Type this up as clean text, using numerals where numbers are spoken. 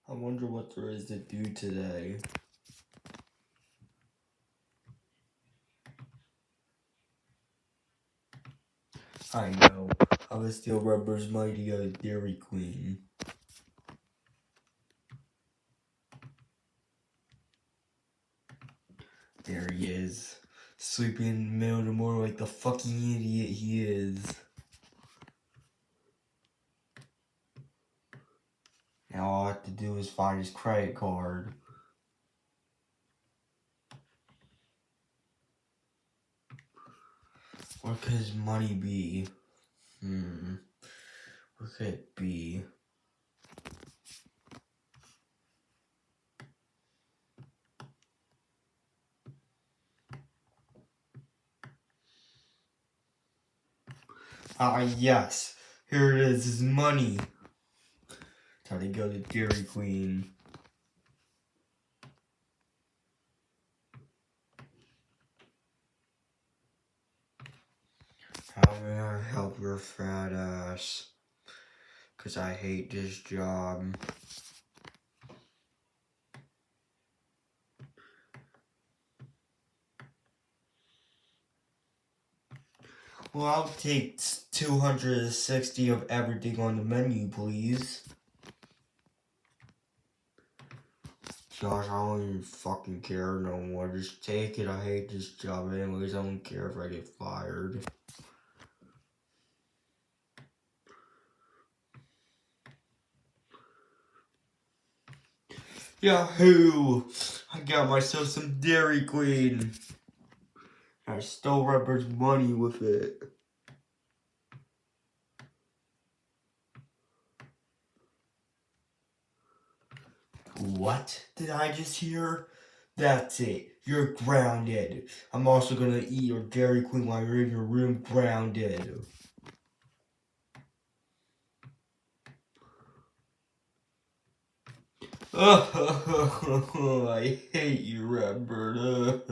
I wonder what there is to do today. I know. I would steal Rubber's money to go to Dairy Queen. There he is. Sleeping in the middle of the morning like the fucking idiot he is. Now all I have to do is find his credit card. What could his money be? What could it be? Ah, yes. Here it is, his money. Time to go to Dairy Queen. How may I help your fat ass? 'Cause I hate this job. Well, I'll take 260 of everything on the menu, please. Gosh, I don't even fucking care no more. Just take it. I hate this job anyways. I don't care if I get fired. Yahoo! I got myself some Dairy Queen. I stole Rubber's money with it. What did I just hear? That's it. You're grounded. I'm also gonna eat your Dairy Queen while you're in your room grounded. I hate you, Robert.